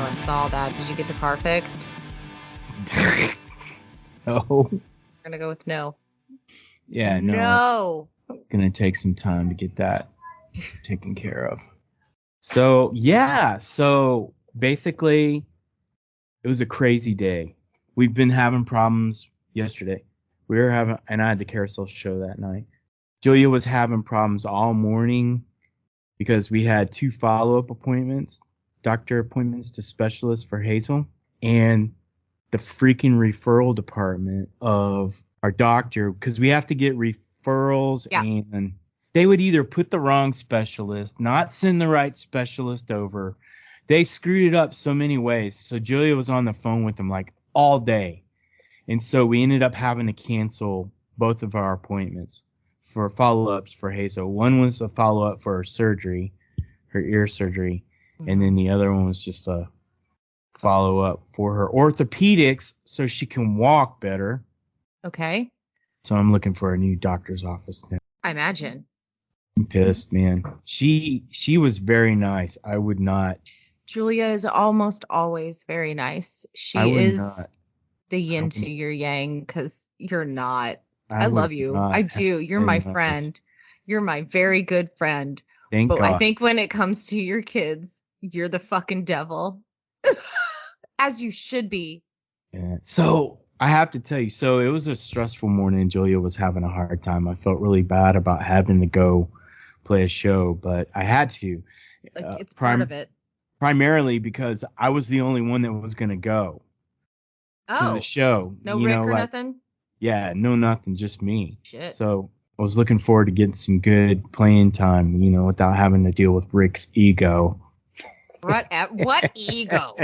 I saw that. Did you get the car fixed? No. We're gonna go with no. Yeah, no. It's gonna take some time to get that taken care of. So basically it was a crazy day. We've been having problems yesterday. And I had the carousel show that night. Julia was having problems all morning because we had 2 follow-up appointments, doctor appointments to specialists for Hazel. And the freaking referral department of our doctor, because we have to get referrals, and they would either put the wrong specialist, not send the right specialist over. They screwed it up so many ways. So Julia was on the phone with them like all day. And so we ended up having to cancel both of our appointments for follow-ups for Hazel. One was a follow-up for her surgery, her ear surgery. Mm-hmm. And then the other one was just a follow-up for her orthopedics so she can walk better. Okay. So I'm looking for a new doctor's office now. I imagine. I'm pissed, man. She was very nice. I would not. Julia is almost always very nice. She is the yin to your yang, because you're not. I love you. I do. You're my friend. You're my very good friend. Thank God. I think when it comes to your kids, you're the fucking devil. As you should be. Yeah. So I have to tell you, so it was a stressful morning. Julia was having a hard time. I felt really bad about having to go play a show, but I had to. It's part of it. Primarily because I was the only one that was going to go to the show. No Rick or nothing? Yeah, no nothing, just me. Shit. So I was looking forward to getting some good playing time, without having to deal with Rick's ego. What ego?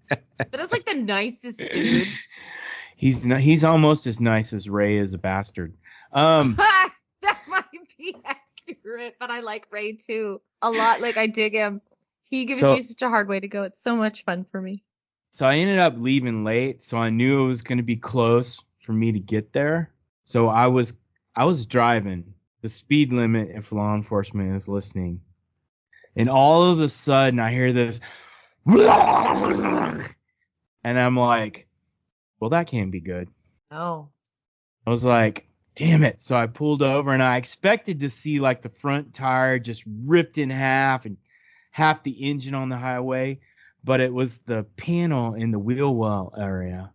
But it's like the nicest dude. He's almost as nice as Ray is a bastard. That might be accurate, but I like Ray too a lot. Like, I dig him. He gives you such a hard way to go. It's so much fun for me. So I ended up leaving late, so I knew it was going to be close for me to get there. So I was driving the speed limit if law enforcement is listening. And all of a sudden I hear this and I'm like, well, that can't be good. Oh. I was like, damn it. So I pulled over and I expected to see like the front tire just ripped in half and half the engine on the highway, but it was the panel in the wheel well area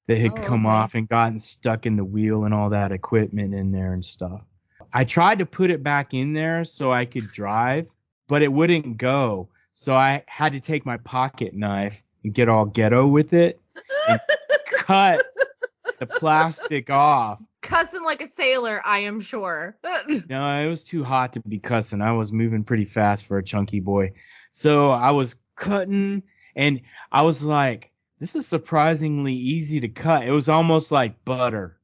that had come off and gotten stuck in the wheel and all that equipment in there and stuff. I tried to put it back in there so I could drive, but it wouldn't go. So I had to take my pocket knife and get all ghetto with it and cut the plastic off. Cussing like a sailor, I am sure. No, it was too hot to be cussing. I was moving pretty fast for a chunky boy. So I was cutting, and I was like, this is surprisingly easy to cut. It was almost like butter.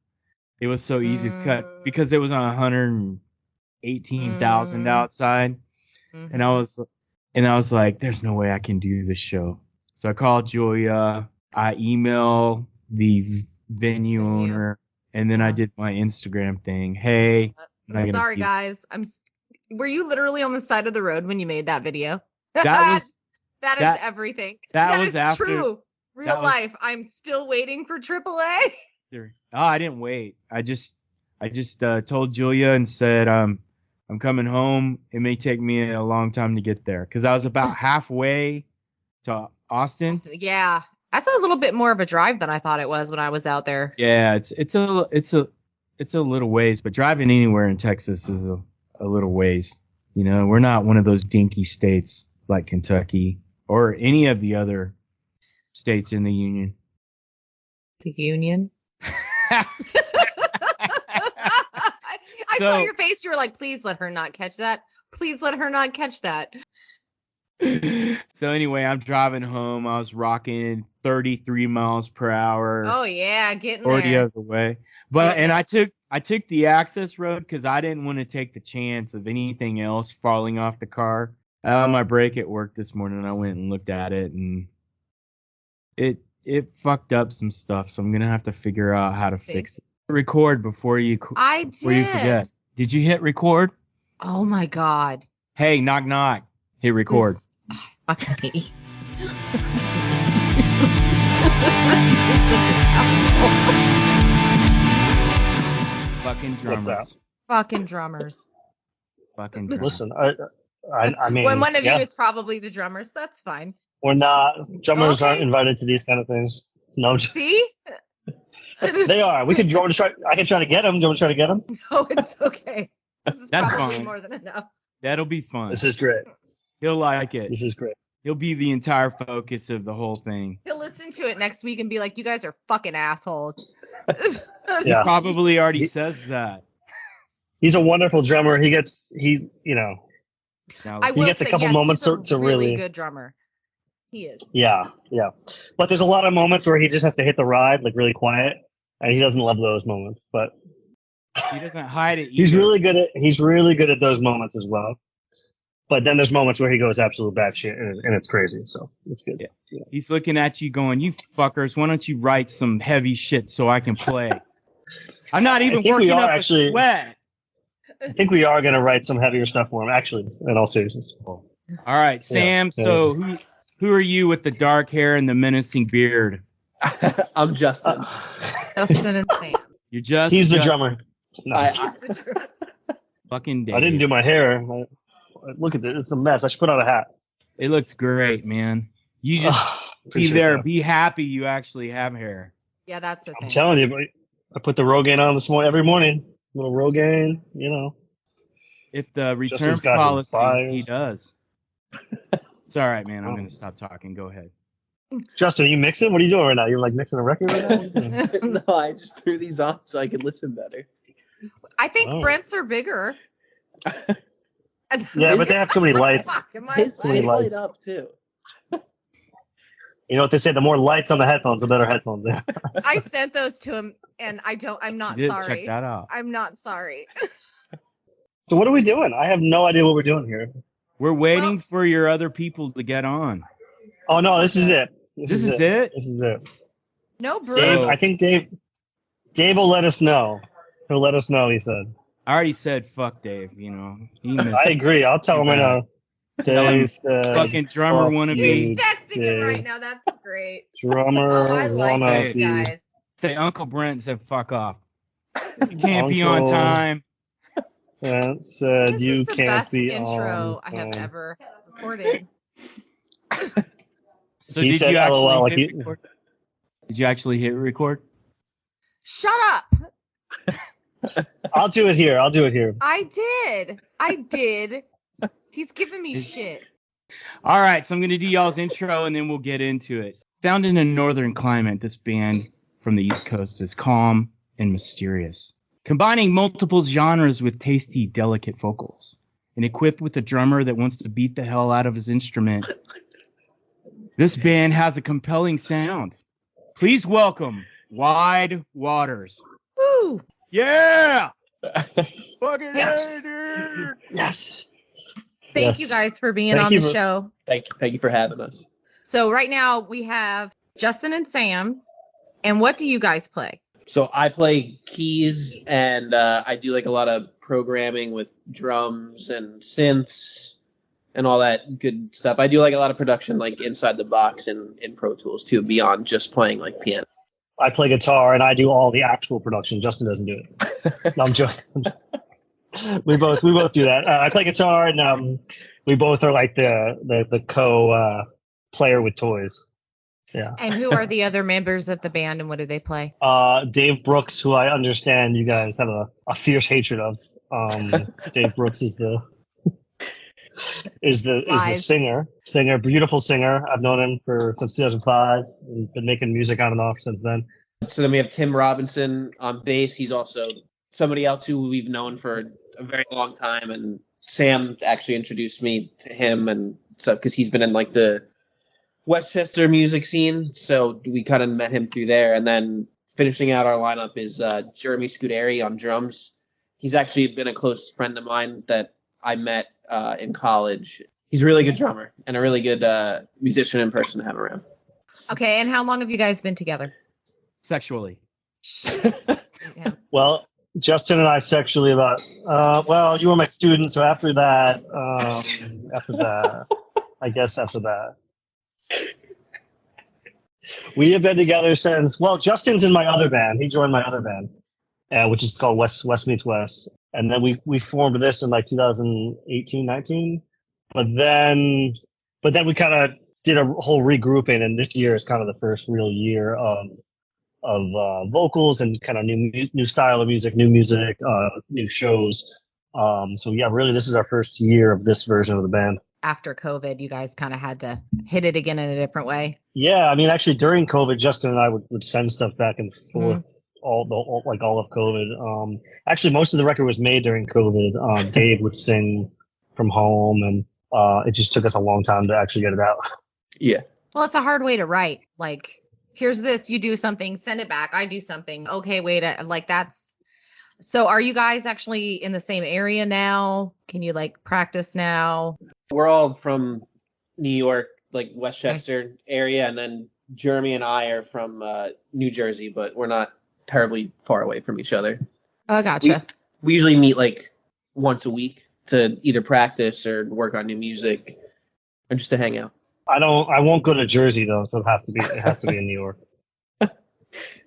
It was so easy to cut because it was on 118,000 outside. Mm-hmm. And I was like, there's no way I can do this show. So I called Julia. I emailed the venue owner. And then I did my Instagram thing. Hey. Sorry, guys. Were you literally on the side of the road when you made that video? That is everything. That was is true. Real life. I'm still waiting for AAA. Oh, I didn't wait. I just told Julia and said, I'm coming home. It may take me a long time to get there because I was about halfway to Austin. Yeah. That's a little bit more of a drive than I thought it was when I was out there. Yeah, it's a little ways, but driving anywhere in Texas is a little ways. We're not one of those dinky states like Kentucky or any of the other states in the Union. The Union? I saw your face. You were like, please let her not catch that. Please let her not catch that. So anyway, I'm driving home. I was rocking 33 miles per hour. Oh yeah, getting 40 there. of the way. But and I took the access road because I didn't want to take the chance of anything else falling off the car. My brake at work this morning. I went and looked at it, and it fucked up some stuff. So I'm gonna have to figure out how to fix it. Record before you. I did. Before you forget. Did you hit record? Oh my God. Hey, knock knock. Hit record. Fuck me. You're such an asshole. Fucking drummers. Fucking drummers. Fucking drummers. Listen, I mean, when one of you is probably the drummers, that's fine. We're not. Drummers aren't invited to these kind of things. No. See? They are. We could try. I can try to get them. Do you want to try to get them? No, it's okay. This is That's probably fine. more than enough. That'll be fun. This is great. He'll like it. This is great. He'll be the entire focus of the whole thing. He'll listen to it next week and be like, "You guys are fucking assholes." Yeah. He probably already says that. He's a wonderful drummer. He gets I will gets a say, couple yes, moments he's to really good drummer. He is. Yeah. But there's a lot of moments where he just has to hit the ride like really quiet, and he doesn't love those moments. But he doesn't hide it either. He's really good at those moments as well. But then there's moments where he goes absolute batshit and it's crazy. So it's good. Yeah. He's looking at you going, "You fuckers, why don't you write some heavy shit so I can play?" I'm not even working up a sweat. I think we are going to write some heavier stuff for him, actually, in all seriousness. All right, Sam. Yeah. So who are you with the dark hair and the menacing beard? I'm Justin. Justin and Sam. You're just. He's the drummer. No. Fucking Dave. I didn't do my hair. Look at this. It's a mess. I should put on a hat. It looks great, man. You just be there. That. Be happy you actually have hair. Yeah, that's the thing. I'm telling you, I put the Rogaine on this morning every morning. Little Rogaine, you know. If the return policy, he does. It's all right, man. I'm going to stop talking. Go ahead. Justin, are you mixing? What are you doing right now? You're like mixing a record right now? No, I just threw these on so I could listen better. I think Brent's are bigger. Yeah, but they have too many lights. His light up too. You know what they say? The more lights on the headphones, the better headphones. I sent those to him, and I'm not sorry. Check that out. I'm not sorry. So what are we doing? I have no idea what we're doing here. We're waiting for your other people to get on. Oh no, this is it. This is it. This is it. No, bro. Dave, I think Dave will let us know. He'll let us know. He said. I already said fuck Dave. You know. I agree. I'll tell him right now. Fucking drummer wannabe. He's texting him right now. That's great. Drummer I like wannabe. these guys. Say Uncle Brent said fuck off. You can't be on time. Brent said you can't be on time. This is the best intro I have ever recorded. So did you actually hit record? Did you actually hit record? Shut up. I'll do it here. I did. He's giving me shit. All right, so I'm going to do y'all's intro, and then we'll get into it. Found in a northern climate, this band from the East Coast is calm and mysterious, combining multiple genres with tasty, delicate vocals, and equipped with a drummer that wants to beat the hell out of his instrument. This band has a compelling sound. Please welcome Wide Waters. Woo! Yeah! Fucking yes. dude! Yes. Thank you guys for being on the show. Thank you for having us. So right now we have Justin and Sam. And what do you guys play? So I play keys, and I do like a lot of programming with drums and synths and all that good stuff. I do like a lot of production like inside the box and in Pro Tools too, beyond just playing like piano. I play guitar and I do all the actual production. Justin doesn't do it. No, I'm joking. We both do that. I play guitar, and we both are like the co player with toys. Yeah. And who are the other members of the band, and what do they play? Dave Brooks, who I understand you guys have a fierce hatred of. Dave Brooks is the singer, beautiful singer. I've known him since 2005 and been making music on and off since then. So then we have Tim Robinson on bass. He's also somebody else who we've known for a very long time, and Sam actually introduced me to him and stuff because he's been in like the Westchester music scene, so we kind of met him through there. And then finishing out our lineup is Jeremy Scuderi on drums. He's actually been a close friend of mine that I met in college. He's a really good drummer and a really good musician in person to have around. Okay, and how long have you guys been together? Sexually. Yeah. Well, Justin and I sexually about, you were my student, so after that, We have been together since, well, Justin's in my other band. He joined my other band, which is called West Meets West. And then we formed this in like 2018, 19. But then we kind of did a whole regrouping, and this year is kind of the first real year of vocals and kind of new style of music, new shows. So yeah, really, this is our first year of this version of the band. After COVID, you guys kind of had to hit it again in a different way. Yeah, I mean, actually, during COVID, Justin and I would send stuff back and forth all of COVID. Actually, most of the record was made during COVID. Dave would sing from home, and it just took us a long time to actually get it out. Yeah. Well, it's a hard way to write. Like, here's this, you do something, send it back, I do something. Okay, wait, like that's. So are you guys actually in the same area now? Can you like practice now? We're all from New York, like Westchester area, and then Jeremy and I are from New Jersey, but we're not terribly far away from each other. Oh, gotcha. We usually meet like once a week to either practice or work on new music or just to hang out. I won't go to Jersey though, so it has to be in New York.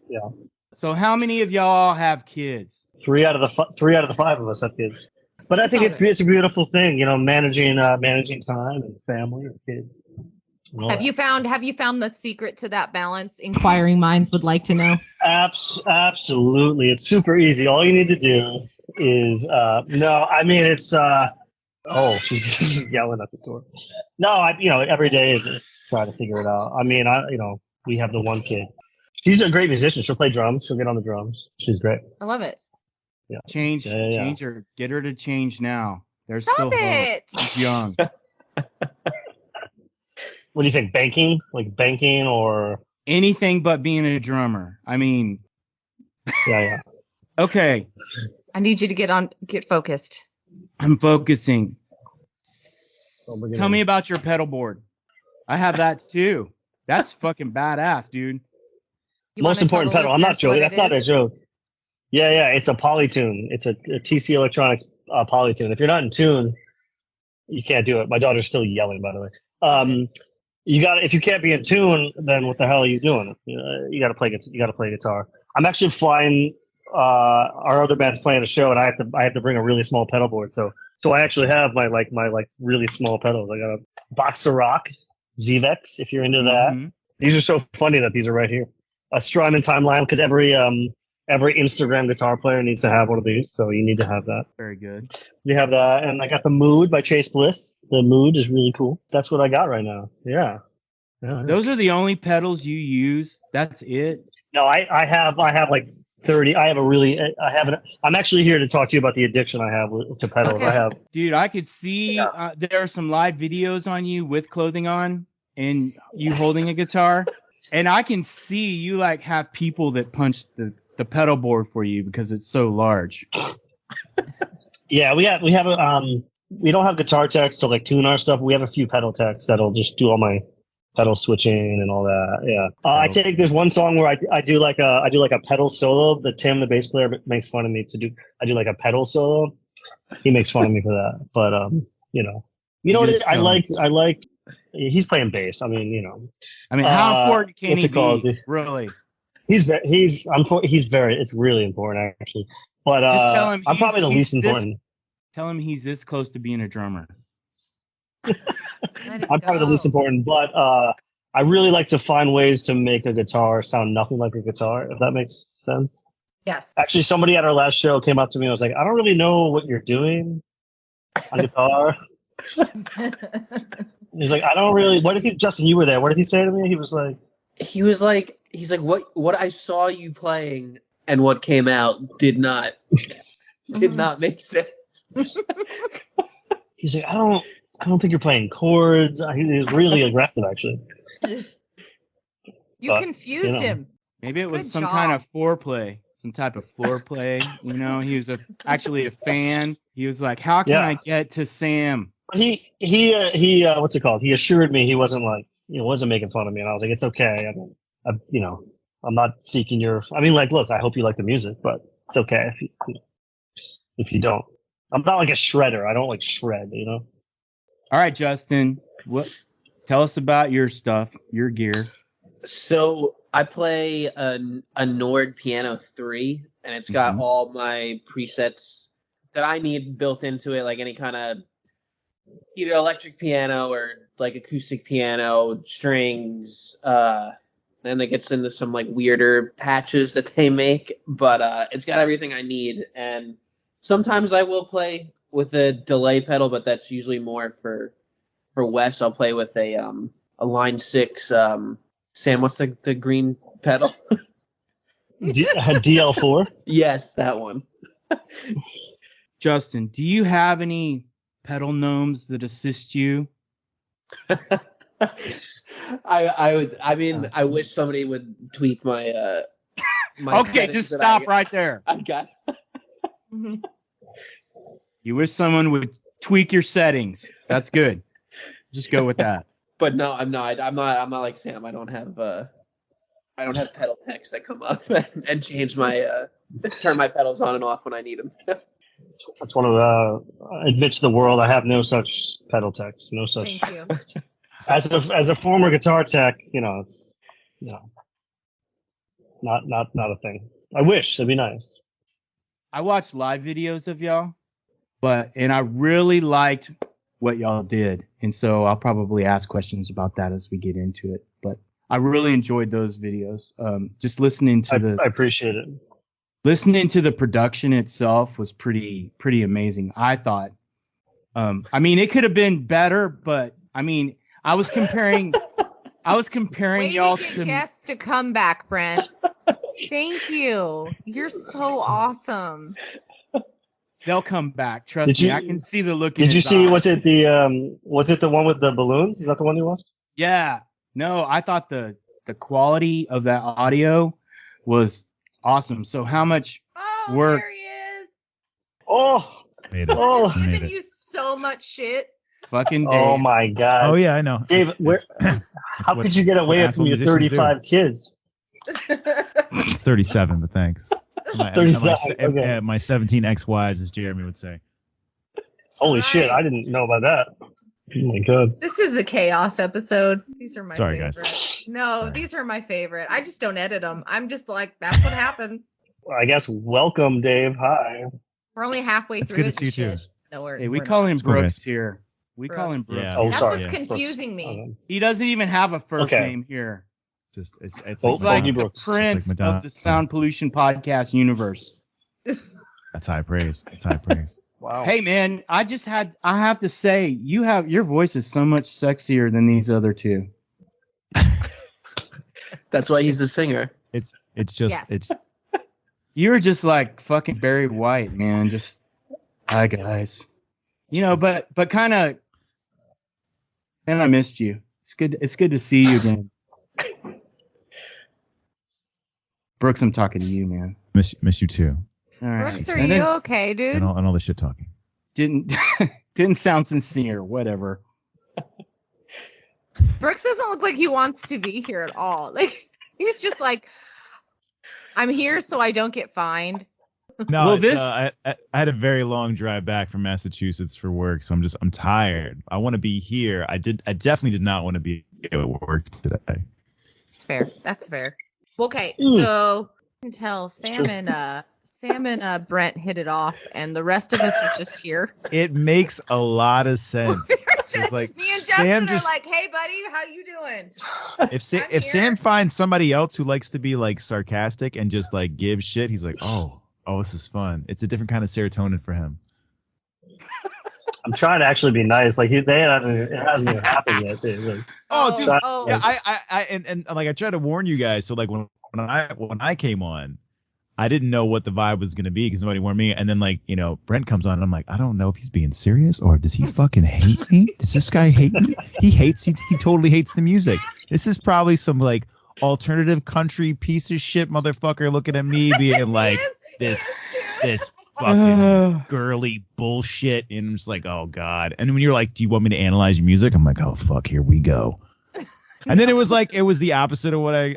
Yeah. So how many of y'all have kids? 3 out of the 5 of us have kids. But I think it's a beautiful thing, managing time and family and kids. Have you found the secret to that balance? Inquiring minds would like to know. Absolutely. It's super easy. All you need to do is she's yelling at the door. No, every day is trying to figure it out. I mean, we have the one kid. She's a great musician. She'll play drums. She'll get on the drums. She's great. I love it. Yeah. Change her. Get her to change now. There's Stop still it. hope. She's young. What do you think? Banking? Like banking or anything but being a drummer. I mean. Yeah. Okay. I need you to get focused. I'm focusing. Tell me about your pedal board. I have that too. That's fucking badass, dude. Most important pedal. I'm not joking. That's not a joke. Yeah. It's a Polytune. It's a TC Electronics Polytune. If you're not in tune, you can't do it. My daughter's still yelling, by the way. If you can't be in tune, then what the hell are you doing? You got to play guitar. I'm actually flying. Our other band's playing a show, and I have to bring a really small pedal board. So I actually have my really small pedals. I got a Boxer Rock Zvex, if you're into that. Mm-hmm. These are so funny that these are right here. A Strymon Timeline, because every Instagram guitar player needs to have one of these, so you need to have that. Very good. You have that, and I got the Mood by Chase Bliss. The Mood is really cool. That's what I got right now. Yeah. Those are the only pedals you use? That's it? No, I have like 30. I'm actually here to talk to you about the addiction I have to pedals. Okay. Dude, I could see there are some live videos on you with clothing on and you holding a guitar. And I can see you like have people that punch the pedal board for you because it's so large. Yeah, we don't have guitar techs to like tune our stuff. We have a few pedal techs that'll just do all my pedal switching and all that. Yeah. I take this one song where I do like a pedal solo. Tim, the bass player, makes fun of me I do like a pedal solo. He makes fun of me for that. But what it is? I like he's playing bass. I mean, how important can he be? Really? It's really important actually. But just tell him I'm probably the least important. Tell him he's this close to being a drummer. I'm probably the least important, but I really like to find ways to make a guitar sound nothing like a guitar, if that makes sense. Yes. Actually, somebody at our last show came up to me and was like, I don't really know what you're doing on guitar. He's like, I don't really. Justin, you were there. What did he say to me? He's like, what I saw you playing and what came out did not make sense. He's like, I don't think you're playing chords. He was really aggressive, actually. You confused him. Maybe it was some kind of foreplay, some type of foreplay. He was actually a fan. He was like, how can I get to Sam? He what's it called? He assured me he wasn't wasn't making fun of me, and I was like, it's okay. I'm not seeking your. I mean, look, I hope you like the music, but it's okay if you don't. I'm not like a shredder. I don't like shred, All right, Justin. Tell us about your stuff, your gear. So I play a Nord Piano 3, and it's got all my presets that I need built into it, like any kind of either electric piano or like acoustic piano, strings, and it gets into some like weirder patches that they make, but it's got everything I need. And sometimes I will play with a delay pedal, but that's usually more for Wes. I'll play with a Line 6 Sam, what's the green pedal? DL4? Yes, that one. Justin, do you have any pedal gnomes that assist you? I wish somebody would tweak my okay, just stop right there. I got You wish someone would tweak your settings. That's good. Just go with that. But no, I'm not like Sam. I don't have pedal techs that come up and change turn my pedals on and off when I need them. That's one of admit to the world. I have no such pedal techs. No such. Thank you. As a former guitar tech, it's not a thing. I wish it'd be nice. I watched live videos of y'all, and I really liked what y'all did, and so I'll probably ask questions about that as we get into it. But I really enjoyed those videos. Just listening to I appreciate it. Listening to the production itself was pretty amazing. I thought. It could have been better, but I was comparing y'all to guests to come back, Brent. Thank you. You're so awesome. They'll come back. Trust me. I can see the look. Did you see? Was it the one with the balloons? Is that the one you watched? Yeah. No, I thought the quality of that audio was awesome. So how much work? There he is. He's giving you so much shit. Fucking Dave. Oh my God. Oh yeah, I know. Dave, how could you get away from your 35 kids? 37, but thanks. 37. My 17 ex-wives, as Jeremy would say. Holy shit! I didn't know about that. Oh my God. This is a chaos episode. These are my Sorry, favorite. guys. No, Sorry. These are my favorite. I just don't edit them. I'm just like, that's what happened. I guess welcome, Dave. Hi. We're only halfway It's through good it. to see you too. No, Hey, we call him Brooks here. We call him Brooks. Yeah. Oh, That's sorry. what's confusing me. He doesn't even have a first name here. It's It's Bogey like the Brooks. Prince It's like of the Sound Pollution podcast universe. That's high praise. That's high praise. Wow. Hey man, I have to say, your voice is so much sexier than these other two. That's why he's a singer. It's just Yes. it's You're just like fucking Barry White, man. Just hi guys. But kind of, and I missed you. It's good to see you again. Brooks, I'm talking to you, man. miss you too. All right. Brooks, are you okay, dude? And all the shit talking. Didn't sound sincere. Whatever. Brooks doesn't look like he wants to be here at all. Like, he's just like, I'm here so I don't get fined. No, I had a very long drive back from Massachusetts for work, so I'm tired. I want to be here. I definitely did not want to be at work today. That's fair. That's fair. Okay, so you can tell Sam and Brent hit it off, and the rest of us are just here. It makes a lot of sense. It's like me and Justin are like, "Hey, buddy, how you doing?" If Sam finds somebody else who likes to be like sarcastic and just like give shit, he's like, oh, this is fun. It's a different kind of serotonin for him. I'm trying to actually be nice. Like it hasn't even happened yet. Like, Dude. Yeah, I tried to warn you guys. So like when I came on, I didn't know what the vibe was gonna be because nobody warned me. And then Brent comes on and I'm like, I don't know if he's being serious or does he fucking hate me? Does this guy hate me? He totally hates the music. This is probably some like alternative country piece of shit motherfucker looking at me being like this fucking girly bullshit, and I'm just like, oh god. And when you're like, do you want me to analyze your music? I'm like, oh fuck, here we go. And then it was the opposite of what I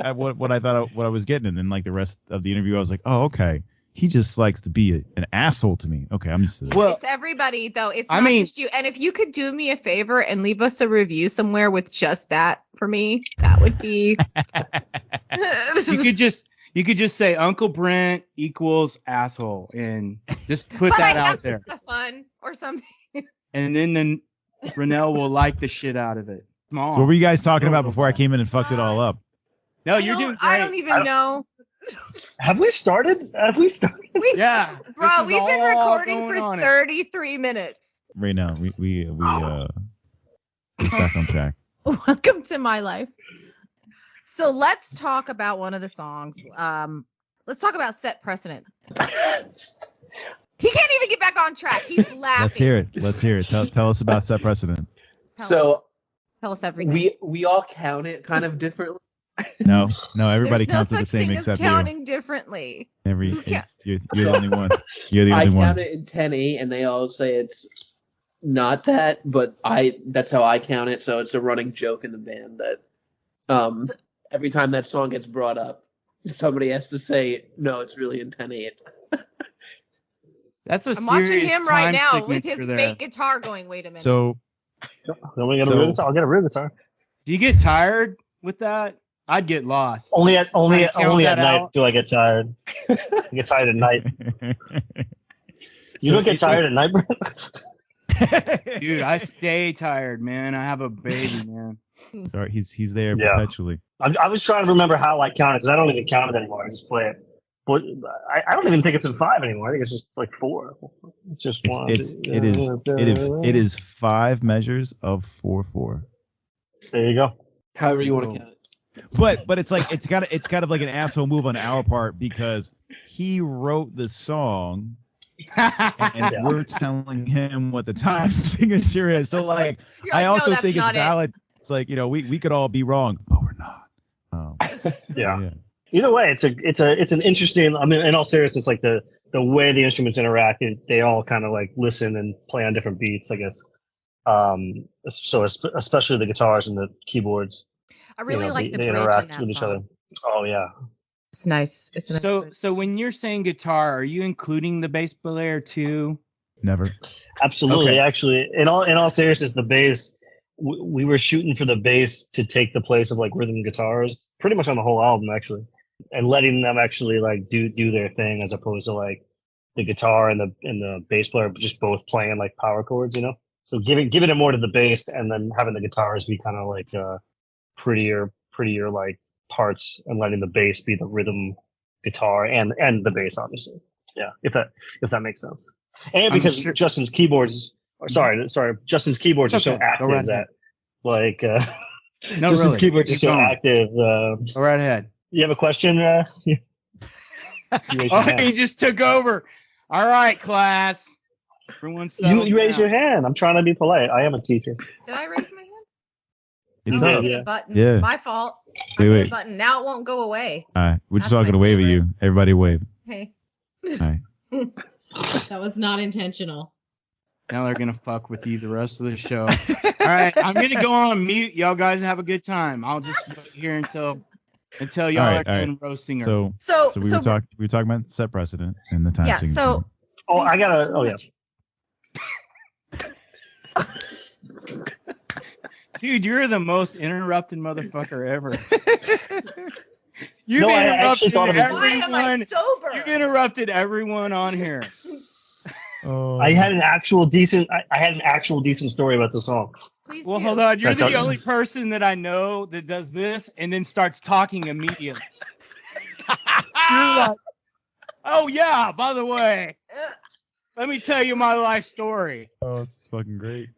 thought what I was getting, and then like the rest of the interview I was like, oh okay, he just likes to be an asshole to me. Okay, I'm used to this. Well, it's everybody though. It's not just you. And if you could do me a favor and leave us a review somewhere with just that for me. That would be. You could just say Uncle Brent equals asshole and just put that out there. Fun or something. And then Rennell will like the shit out of it. Small. So what were you guys talking about before I came in and fucked it all up? No, you're doing great. I don't even know. Have we started? Yeah. Bro, we've been recording for 33 minutes. Right now, we back on track. Welcome to my life. So let's talk about one of the songs. Let's talk about Set Precedent. He can't even get back on track. He's laughing. Let's hear it. Tell us about Set Precedent. Tell us everything. We all count it kind of differently. No, everybody counts it the same except you. Counting differently. You're the only one. You're the only one. I count it in 10/8, and they all say it's not that, but that's how I count it. So it's a running joke in the band that every time that song gets brought up, somebody has to say, no, it's really in 10/8. That's I'm watching him right now with his fake guitar going, wait a minute. So I'll get a real guitar. Do you get tired with that? I'd get lost. Only at night do I get tired. I get tired at night. You don't get tired at night, bro? Dude, I stay tired, man. I have a baby, man. Sorry, he's there perpetually. I was trying to remember how I count it because I don't even count it anymore. I just play it. But I don't even think it's in 5 anymore. I think it's just like 4. It's just 1. It is 5 measures of 4/4. There you go. However you want to count it. But it's like it's kind of like an asshole move on our part because he wrote the song and we're telling him what the time signature is. So like I also think it's valid. It's like, we could all be wrong, but we're not. Yeah. Either way, it's an interesting. I mean, in all seriousness, like the way the instruments interact is they all kind of like listen and play on different beats, I guess. So especially the guitars and the keyboards. I really like the they bridge interact in that with each song. other. Oh yeah, it's nice. So when you're saying guitar, are you including the bass player too? Never. Absolutely. Okay. Actually, in all seriousness, the bass. We were shooting for the bass to take the place of like rhythm guitars, pretty much on the whole album actually, and letting them actually like do their thing as opposed to like the guitar and the bass player just both playing like power chords, So giving it more to the bass and then having the guitars be kind of like prettier like parts and letting the bass be the rhythm guitar and the bass obviously. Yeah, if that makes sense. And because Justin's keyboards are so active that like Justin's keyboards are so active. Go right ahead. You have a question? He just took over. All right, class. You raise your hand. I'm trying to be polite. I am a teacher. Did I raise my hand? It's I up. hit a button. Yeah. My fault. I hit a button. Now it won't go away. All right. We're just all going to wave at you. Everybody wave. Hey. All right. That was not intentional. Now they're going to fuck with you the rest of the show. All right. I'm going to go on mute. Y'all guys have a good time. I'll just wait here until y'all are doing roasting her. So we were talking about Set Precedent and the time signature. So. Yeah. Dude, you're the most interrupted motherfucker ever. I actually thought of it. Why am I sober? You've interrupted everyone on here. I had an actual decent story about the song. Please well, hold on. You're the only person that I know that does this and then starts talking immediately. You're like, oh yeah, by the way, let me tell you my life story. Oh, this is fucking great.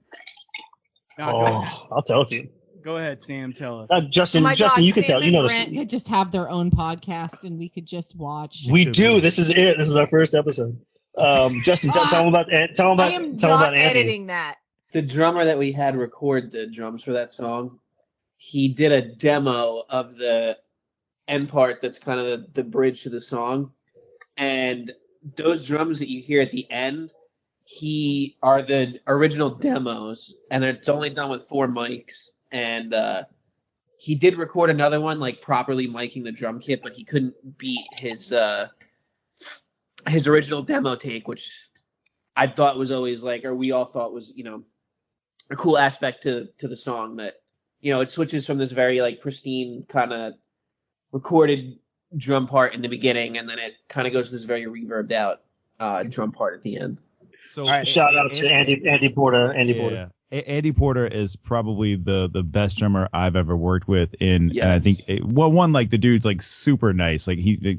I'll tell it to you. Go ahead, Sam. Tell us. Justin, you can tell. You know Brent could just have their own podcast and we could just watch. We do. This is it. This is our first episode. Justin, tell them about Anthony. I am not editing that. The drummer that we had record the drums for that song, he did a demo of the end part that's kind of the bridge to the song. And those drums that you hear at the end, are the original demos, and it's only done with 4 mics. And he did record another one, like properly miking the drum kit, but he couldn't beat his original demo take, which I thought was always like, or we all thought was, a cool aspect to the song that it switches from this very like pristine kind of recorded drum part in the beginning, and then it kind of goes to this very reverbed out drum part at the end. So shout out to Andy Porter. Porter. Andy Porter is probably the best drummer I've ever worked with and I think like the dude's like super nice. Like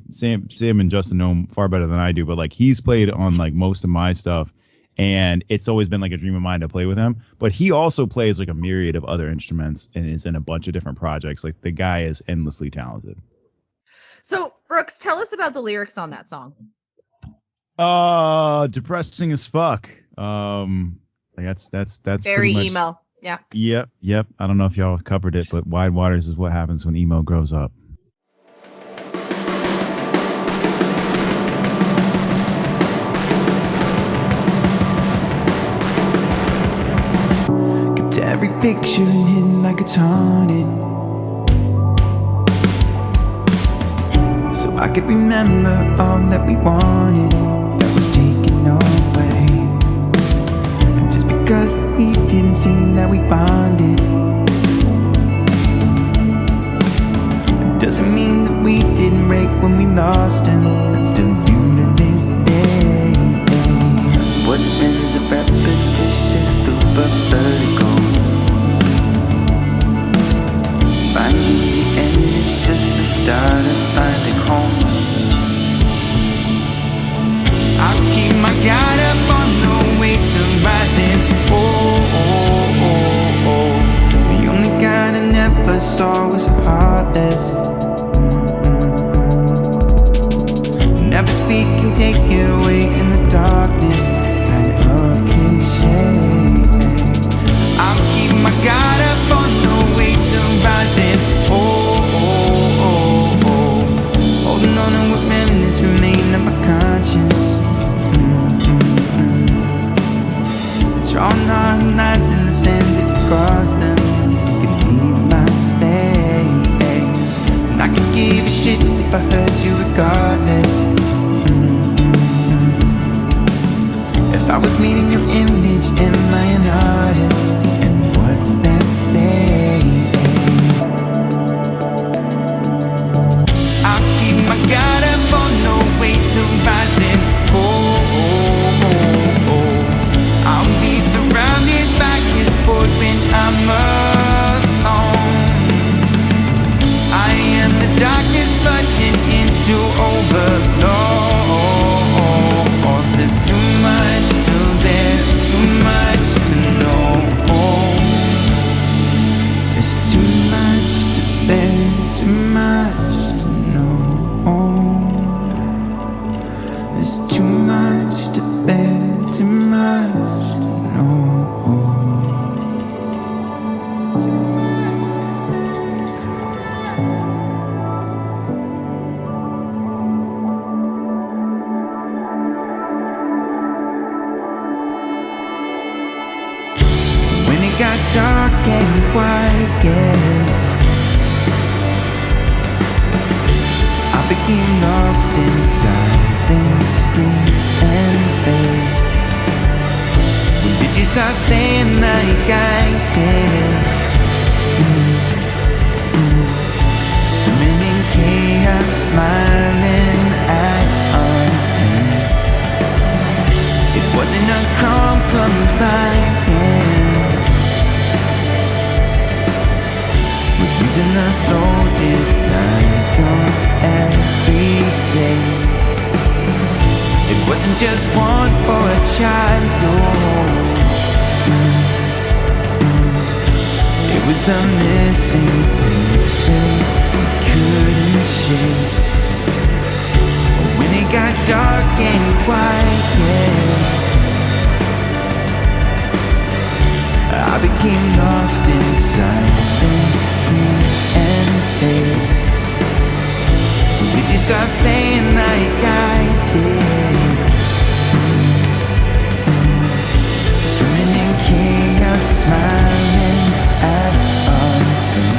Sam and Justin know him far better than I do, but like he's played on like most of my stuff and it's always been like a dream of mine to play with him. But he also plays like a myriad of other instruments and is in a bunch of different projects. Like the guy is endlessly talented. So Brooks, tell us about the lyrics on that song. Depressing as fuck. That's very much, emo. Yeah. Yep. I don't know if y'all covered it, but Wide Waters is what happens when emo grows up. Kept every picture and hidden like it's haunted, so I could remember all that we wanted that was taken away. Because he didn't see that we bonded, doesn't mean that we didn't break when we lost him. I still do to this day. What ends up repetitious through a vertigo. Finally the end is just the start of finding home. I'll keep my guard up on the way to rising. The only God I never saw was heartless. Never speak and take it away in the darkness. Kind of cliche. I'll keep my guard up on the way to rising. Holding on to what remnants remain of my conscience. Drawing on lines in the sand, if you cross them, you can leave my space. And I can give a shit if I hurt you regardless. If I was meeting your image, am I an artist? And what's that say? I'll keep my guard up on the way to rising. I'll be surrounded by his board when I'm alone. I am the darkness flooding into overload. There's too much to bear, too much to know. There's too much to bear, too much to know. There's too much to bear, too much to know. When it got dark and quiet, I became lost inside and scream and beg. When did you start playing like I did? Swimming in chaos, smiling at honestly. It wasn't a compromise. We're using the slow like on every day. It wasn't just one for a child. It was the missing pieces we couldn't shake. When it got dark and quiet, I became lost in silence, scream and hate. Did you start playing like I did? Swimming in chaos, smiling at honestly.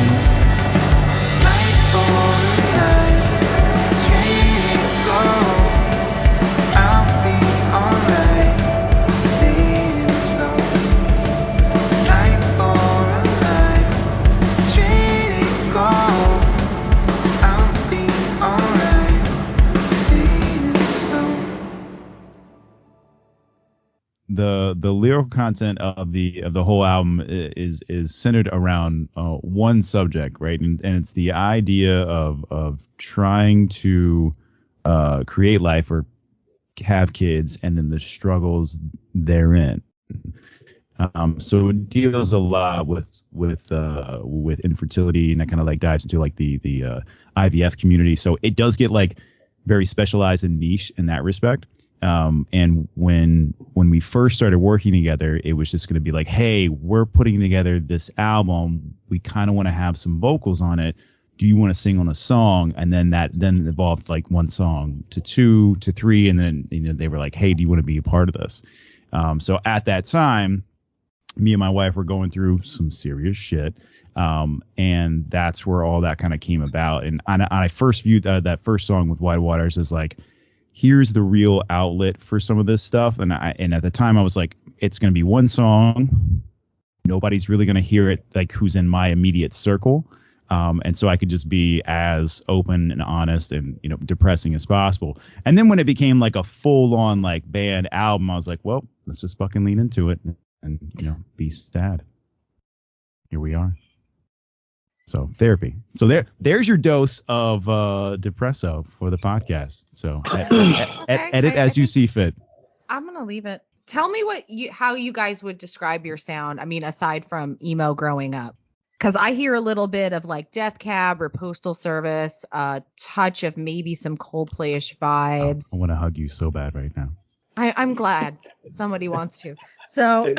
the lyrical content of the whole album is centered around one subject, right? And it's the idea of trying to create life or have kids, and then the struggles therein. So it deals a lot with infertility, and that kind of like dives into like the IVF community. So it does get like very specialized and niche in that respect. And when we first started working together, it was just going to be like, hey, we're putting together this album. We kind of want to have some vocals on it. Do you want to sing on a song? And then that evolved like one song to 2 to 3. And then, they were like, hey, do you want to be a part of this? So at that time, me and my wife were going through some serious shit. And that's where all that kind of came about. And I first viewed that first song with Wide Waters as like, here's the real outlet for some of this stuff. And at the time I was like, it's going to be one song. Nobody's really going to hear it, like who's in my immediate circle. And so I could just be as open and honest and, depressing as possible. And then when it became like a full on like band album, I was like, well, let's just fucking lean into it and be sad. Here we are. So therapy. So there's your dose of Depresso for the podcast. So edit as you see fit. I'm gonna leave it. Tell me how you guys would describe your sound. I mean, aside from emo growing up, because I hear a little bit of like Death Cab or Postal Service, a touch of maybe some Coldplay-ish vibes. I want to hug you so bad right now. I'm glad somebody wants to. So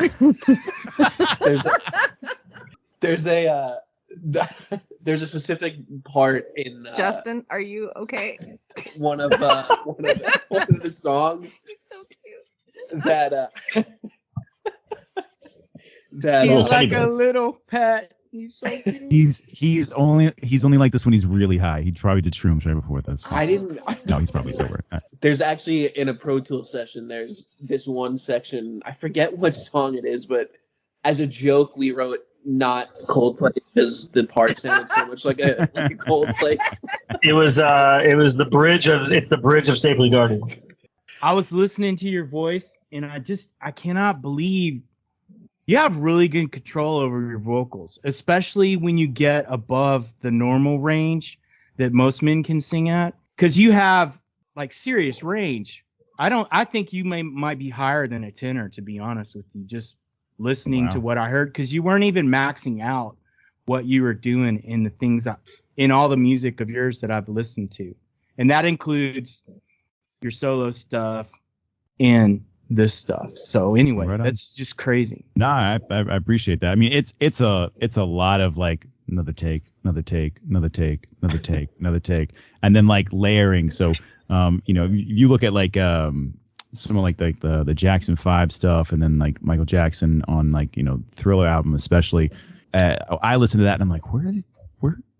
there's a specific part in Justin, are you okay? one of the songs. He's so cute. That he's like a little pet. He's so cute. He's only like this when he's really high. He probably did shrooms right before this. No, he's probably sober. There's actually in a Pro Tools session, there's this one section. I forget what song it is, but as a joke, we wrote not Coldplay because the part sounded so much like a Coldplay. It was the bridge of Stapley Garden. I was listening to your voice, and I cannot believe you have really good control over your vocals, especially when you get above the normal range that most men can sing at, because you have like serious range. I think you might be higher than a tenor, to be honest with you, just listening to what I heard, because you weren't even maxing out what you were doing in the things in all the music of yours that I've listened to. And that includes your solo stuff and this stuff. So anyway, that's just crazy. No, I appreciate that. I mean, it's a lot of like another take, and then like layering. So you look at like someone like the Jackson 5 stuff, and then like Michael Jackson on like Thriller album especially. I listen to that and I'm like,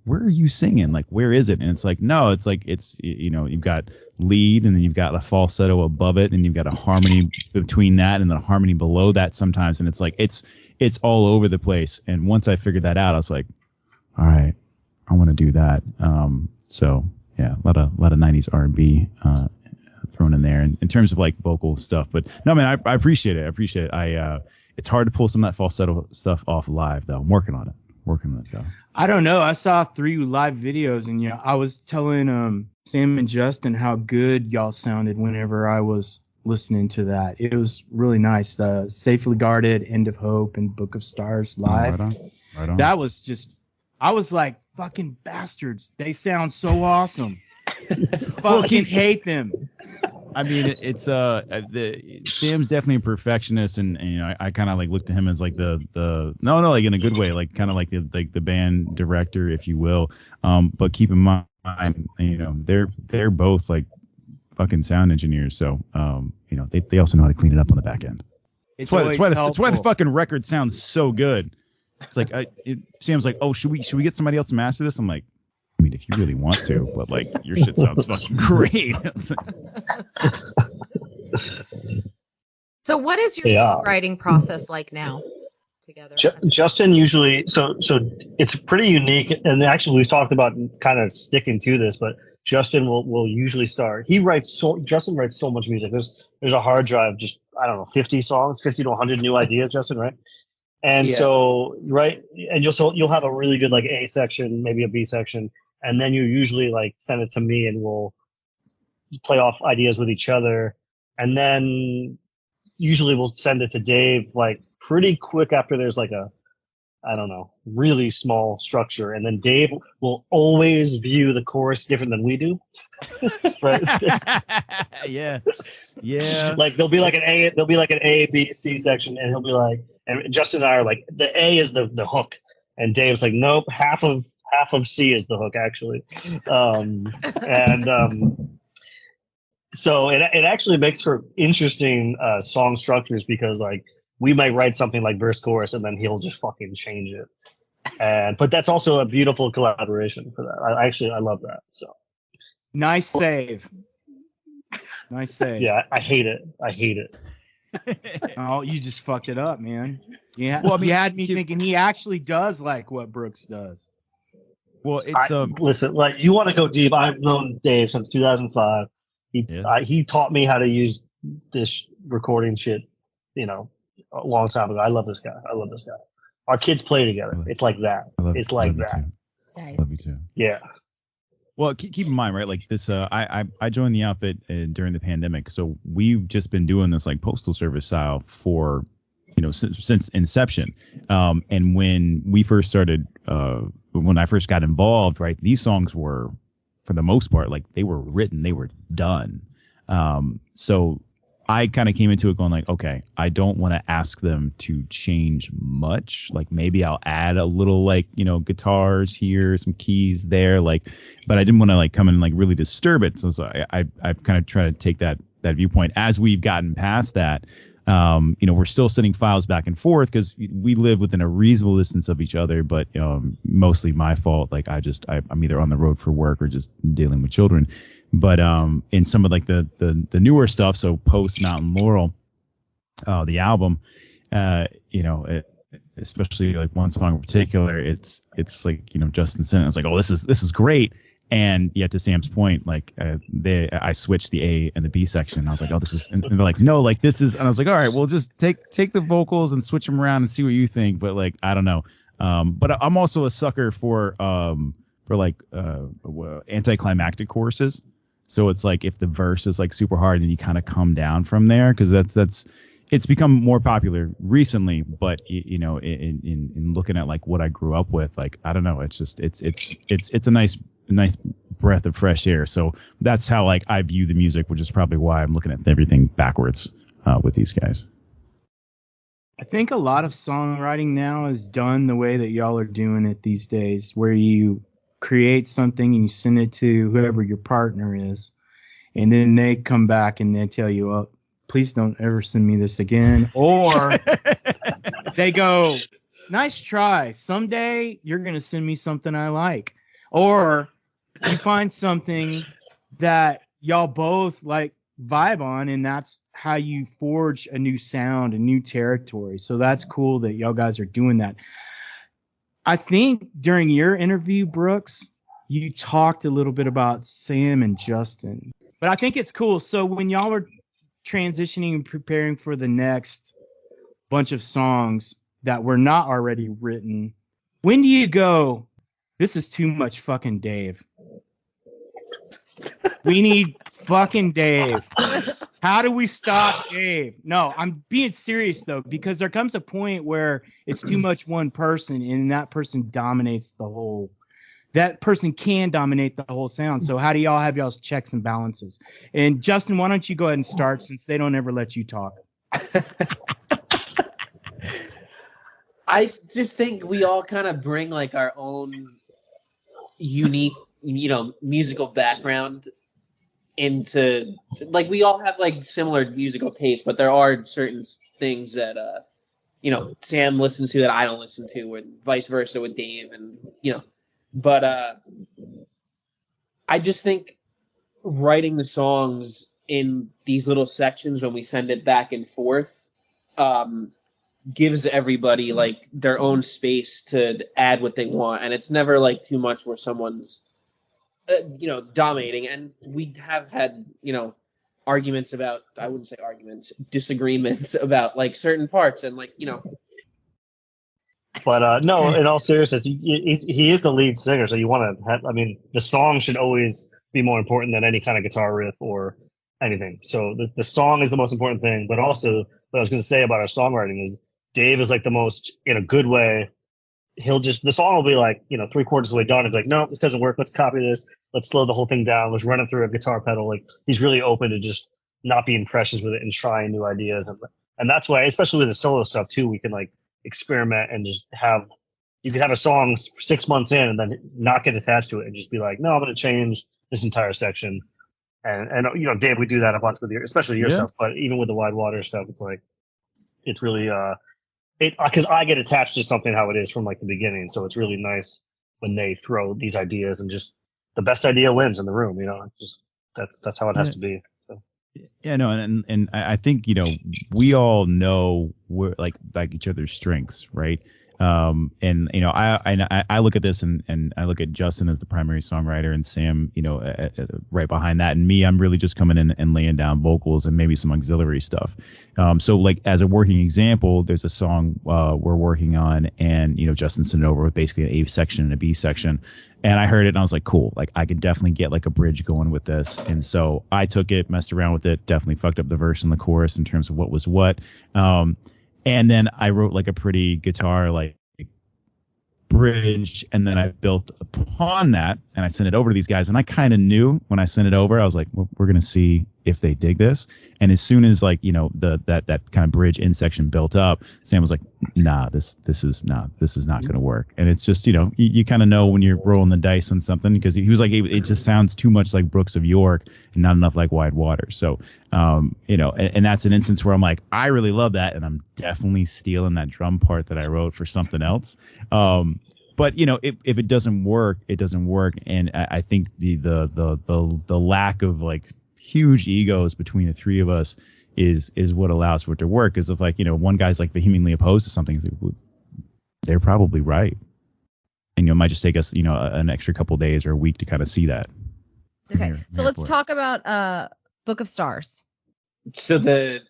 where are you singing? Like, where is it? And it's like, no, it's like you've got lead, and then you've got a falsetto above it, and you've got a harmony between that, and then a harmony below that sometimes, and it's like it's all over the place. And once I figured that out, I was like, all right, I want to do that. So yeah, a lot of 90s R&B thrown in there, and in terms of like vocal stuff. But no, man, I appreciate it. It's hard to pull some of that falsetto stuff off live, though. I'm working on it though. I don't know. I saw 3 live videos, and I was telling Sam and Justin how good y'all sounded whenever I was listening to that. It was really nice. The Safely Guarded, End of Hope, and Book of Stars live. Right on. That was just, I was like, fucking bastards. They sound so awesome. Fucking hate them. I mean, it's Sam's definitely a perfectionist, and I kind of like look to him as like the no like in a good way, like kind of like the band director, if you will. But keep in mind, they're both like fucking sound engineers, so they also know how to clean it up on the back end. That's why the fucking record sounds so good. It's like Sam's like, oh, should we get somebody else to master this? I'm like, I mean, if you really want to, but like your shit sounds fucking great. So what is your songwriting process like now? together. Justin usually, so it's pretty unique, and actually we've talked about kind of sticking to this, but Justin will usually start. Justin writes so much music. There's a hard drive, just, I don't know, 50 songs, 50 to 100 new ideas, Justin, right? And so, right, and you'll have a really good like A section, maybe a B section, and then you usually like send it to me, and we'll play off ideas with each other, and then usually we'll send it to Dave like pretty quick after there's like a, I don't know, really small structure, and then Dave will always view the chorus different than we do. Right? Yeah. Like there'll be like an A, B, C section, and he'll be like, and Justin and I are like, the A is the hook, and Dave's like, nope, half of C is the hook actually, so it actually makes for interesting song structures, because like we might write something like verse chorus and then he'll just fucking change it, but that's also a beautiful collaboration for that. I love that. So nice save. Yeah, I hate it. Oh, you just fucked it up, man. Yeah, well, you had me thinking he actually does like what Brooks does. Well, it's listen, like, you want to go deep. I've known Dave since 2005. He taught me how to use this recording shit, a long time ago. I love this guy. Our kids play together. It's like that. It's like that. Nice. Love you too. Yeah. Well, keep in mind, right? Like this, I joined the outfit during the pandemic, so we've just been doing this like postal service style for, since inception. And when we first started, when I first got involved, right, these songs were, for the most part, like they were written, they were done. So I kind of came into it going like, okay, I don't want to ask them to change much. Like maybe I'll add a little like, guitars here, some keys there, like, but I didn't want to like come in and like really disturb it. So I've kind of tried to take that viewpoint. As we've gotten past that, we're still sending files back and forth because we live within a reasonable distance of each other, but mostly my fault. Like I'm either on the road for work or just dealing with children. But in some of like the newer stuff, so post Mountain Laurel, the album, especially like one song in particular, it's like, Justin sent it. It's like, oh, this is great. And yet to Sam's point, like I switched the A and the B section. And I was like, oh, this is, and they're like, no, like this is, and I was like, all right, well, just take the vocals and switch them around and see what you think. But like, I don't know. But I'm also a sucker for like anticlimactic choruses. So it's like if the verse is like super hard, then you kind of come down from there, because it's become more popular recently. But in looking at like what I grew up with, like I don't know, it's just it's a nice breath of fresh air. So that's how like I view the music, which is probably why I'm looking at everything backwards with these guys. I think a lot of songwriting now is done the way that y'all are doing it these days, where you create something and you send it to whoever your partner is, and then they come back and they tell you, oh, please don't ever send me this again. Or they go, nice try, someday you're going to send me something I like. Or you find something that y'all both like vibe on, and that's how you forge a new sound, a new territory. So that's cool that y'all guys are doing that. I think during your interview, Brooks, you talked a little bit about Sam and Justin, but I think it's cool. So when y'all are transitioning and preparing for the next bunch of songs that were not already written, when do you go, this is too much fucking Dave? We need fucking Dave. How do we stop Dave? No, I'm being serious though, because there comes a point where it's too much one person, and that person dominates the whole. That person can dominate the whole sound. So how do y'all have y'all's checks and balances? And Justin, why don't you go ahead and start, since they don't ever let you talk? I just think we all kind of bring like our own unique, musical background into, like, we all have like similar musical taste, but there are certain things that Sam listens to that I don't listen to, and vice versa with Dave, and but I just think writing the songs in these little sections when we send it back and forth, gives everybody like their own space to add what they want, and it's never like too much where someone's dominating. And we have had arguments about, I wouldn't say arguments, disagreements about like certain parts, and like But no, in all seriousness, he is the lead singer, so you want to have, I mean, the song should always be more important than any kind of guitar riff or anything. So the song is the most important thing, but also what I was going to say about our songwriting is Dave is like the most, in a good way, the song will be like, 3/4 of the way done and be like, no, this doesn't work. Let's copy this. Let's slow the whole thing down. Let's run it through a guitar pedal. Like, he's really open to just not being precious with it and trying new ideas. And that's why, especially with the solo stuff too, we can like experiment and just you could have a song 6 months in and then not get attached to it and just be like, no, I'm going to change this entire section. And Dave, we do that a bunch with especially your stuff, but even with the Wide Water stuff, it's like, it's really, because I get attached to something how it is from like the beginning. So it's really nice when they throw these ideas and just the best idea wins in the room, just that's how it has to be. So. Yeah, no, and I think, we all know we're like each other's strengths, right? And I look at this and I look at Justin as the primary songwriter and Sam, right behind that, and me, I'm really just coming in and laying down vocals and maybe some auxiliary stuff. So like as a working example, there's a song we're working on, and Justin sent it over with basically an A section and a B section, and I heard it and I was like, cool, like I could definitely get like a bridge going with this. And so I took it, messed around with it, definitely fucked up the verse and the chorus in terms of what was what. And then I wrote like a pretty guitar like bridge, and then I built upon that and I sent it over to these guys, and I kind of knew when I sent it over, I was like, well, we're gonna see if they dig this. And as soon as like that kind of bridge in section built up, Sam was like, nah, this is not gonna work. And it's just you kind of know when you're rolling the dice on something, because he was like, it just sounds too much like Brooks of York and not enough like Wide Water. So and that's an instance where I'm like, I really love that, and I'm definitely stealing that drum part that I wrote for something else. But if it doesn't work, it doesn't work. And I think the lack of like huge egos between the three of us is what allows for it to work. Because if like one guy's like vehemently opposed to something, like, they're probably right, and it might just take us an extra couple days or a week to kind of see that. Okay, so let's talk about Book of Stars. So the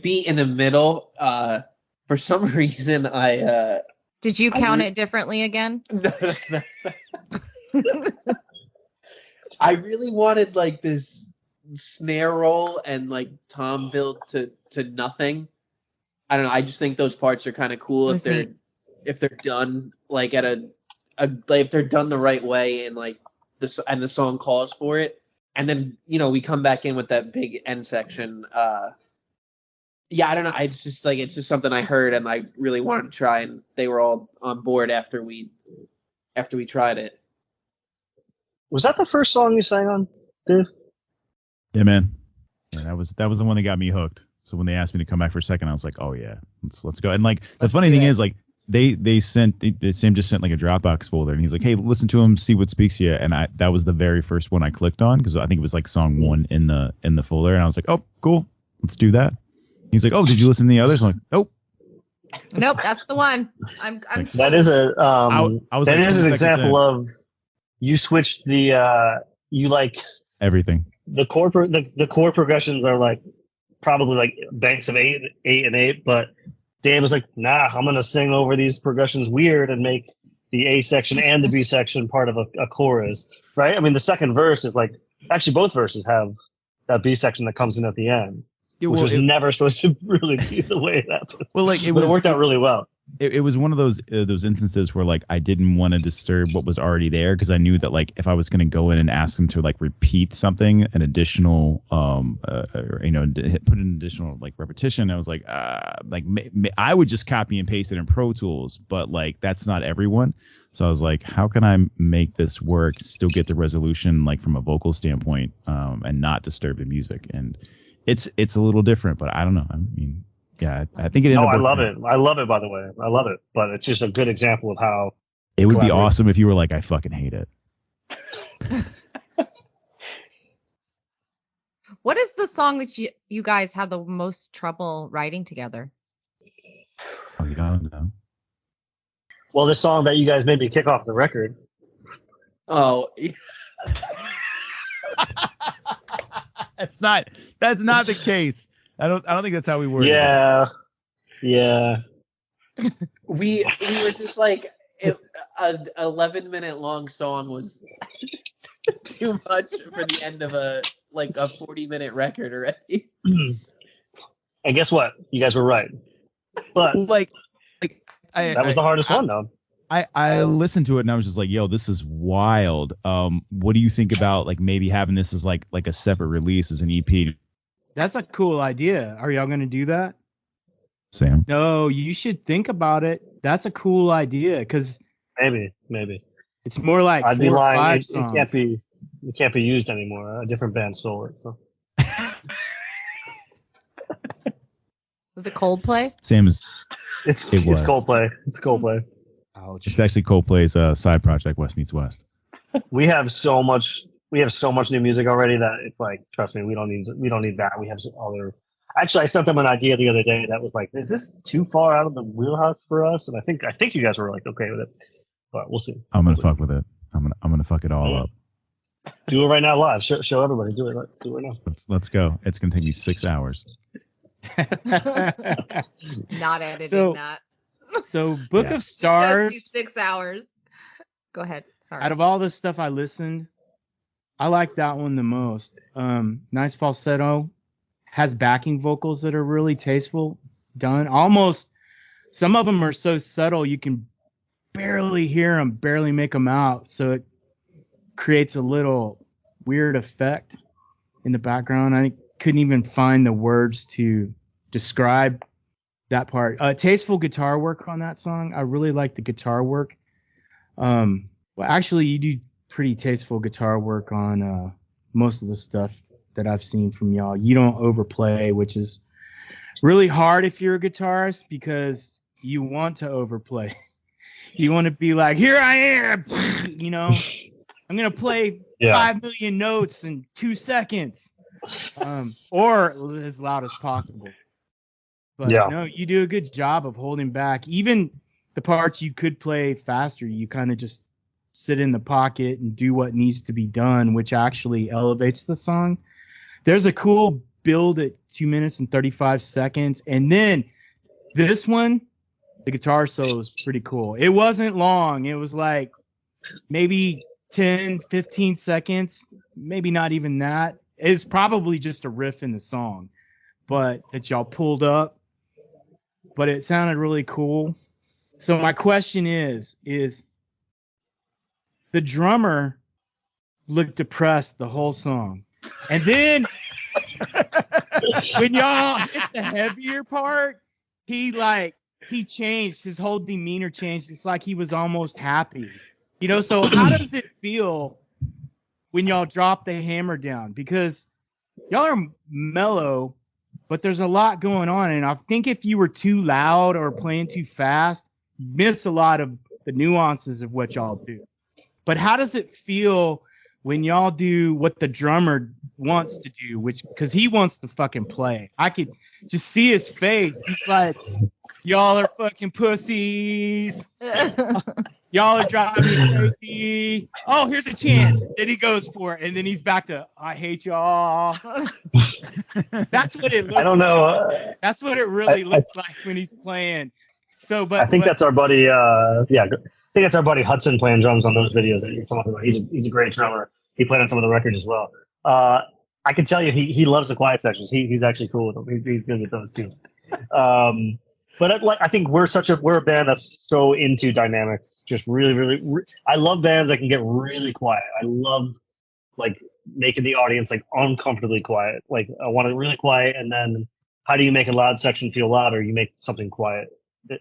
beat in the middle, for some reason I did you count it differently again? No. I really wanted like this snare roll and like tom build to nothing. I don't know. I just think those parts are kind of cool if they're done like at if they're done the right way, and like the song calls for it. And then we come back in with that big end section. Yeah, I don't know. It's just something I heard and I really wanted to try, and they were all on board after we tried it. Was that the first song you sang on, dude? Yeah, man. Yeah, that was the one that got me hooked. So when they asked me to come back for a second, I was like, oh yeah, let's go. And like the funny thing is, like Sam just sent like a Dropbox folder, and he's like, hey, listen to him, see what speaks to you. And that was the very first one I clicked on, because I think it was like song 1 in the folder, and I was like, oh, cool, let's do that. He's like, oh, did you listen to the others? I'm like, nope. Nope, that's the one. I'm that is a that is an example of you switched the you like everything. The chord progressions are like probably like banks of 8 and 8, but Dave was like, nah, I'm gonna sing over these progressions weird and make the A section and the B section part of a chorus, right? I mean, the second verse is like, actually both verses have that B section that comes in at the end. Which was never supposed to really be the way it happened. Well, like it worked out really well. It was one of those instances where like I didn't want to disturb what was already there, because I knew that like if I was going to go in and ask them to like repeat something, an additional put an additional like repetition, I was like I would just copy and paste it in Pro Tools, but like that's not everyone. So I was like, how can I make this work, still get the resolution like from a vocal standpoint, and not disturb the music? And it's a little different, but I don't know. I mean, yeah, I think it. I love it. I love it. By the way, I love it. But it's just a good example of how it would be awesome if you were like, I fucking hate it. What is the song that you guys had the most trouble writing together? Oh Well, this song that you guys made me kick off the record. Oh. That's not the case. I don't think that's how we word it. Yeah. We were just like an 11-minute long song was too much for the end of a 40-minute record already. And guess what? You guys were right. But that was the hardest one though. I listened to it and I was just like, yo, this is wild. What do you think about like maybe having this as like a separate release as an EP? That's a cool idea. Are y'all going to do that? Sam? No, you should think about it. That's a cool idea because maybe it's more like I'd 4 or 5 songs. It can't be used anymore. A different band stole it. So. Was it Coldplay? Sam is. It's Coldplay. It's Coldplay. Ouch. It's actually Coldplay's side project, West Meets West. We have so much new music already that it's like, trust me, we don't need that. We have some other. Actually, I sent them an idea the other day that was like, is this too far out of the wheelhouse for us? And I think you guys were like okay with it, but we'll see. I'm gonna fuck with it. I'm gonna fuck it all up. Do it right now live. Show everybody. Do it right now. Let's go. It's gonna take you 6 hours. Not editing that. So Book of Stars. 6 hours. Go ahead. Sorry. Out of all the stuff I listened, I like that one the most. Nice falsetto, has backing vocals that are really tasteful done. Almost, some of them are so subtle you can barely hear them, barely make them out. So it creates a little weird effect in the background. I couldn't even find the words to describe that part. Tasteful guitar work on that song. I really like the guitar work. Well, actually, you do pretty tasteful guitar work on most of the stuff that I've seen from y'all. You don't overplay, which is really hard if you're a guitarist because you want to overplay. You want to be like, here I am, you know, I'm going to play 5 million notes in 2 seconds, or as loud as possible. But no, you do a good job of holding back. Even the parts you could play faster, you kind of just sit in the pocket and do what needs to be done, which actually elevates the song. There's a cool build at 2 minutes and 35 seconds. And then this one, the guitar solo is pretty cool. It wasn't long. It was like maybe 10, 15 seconds, maybe not even that. It's probably just a riff in the song, but that y'all pulled up. But it sounded really cool. So my question is the drummer looked depressed the whole song. And then when y'all hit the heavier part, he changed. His whole demeanor changed. It's like he was almost happy. You know, so how does it feel when y'all drop the hammer down? Because y'all are mellow, but there's a lot going on. And I think if you were too loud or playing too fast, you miss a lot of the nuances of what y'all do. But how does it feel when y'all do what the drummer wants to do, because he wants to fucking play? I could just see his face. He's like, y'all are fucking pussies. Y'all are driving me crazy. Oh, here's a chance. Then he goes for it, and then he's back to, I hate y'all. That's what it looks like. I don't know. That's what it really looks like when he's playing. So, but I think that's our buddy. I think that's our buddy Hudson playing drums on those videos that you're talking about. He's a great drummer. He played on some of the records as well. I can tell you he loves the quiet sections. He's actually cool with them. He's good with those too. But I think we're a band that's so into dynamics. Just really, I love bands that can get really quiet. I love like making the audience like uncomfortably quiet. Like I want it really quiet, and then how do you make a loud section feel louder? You make something quiet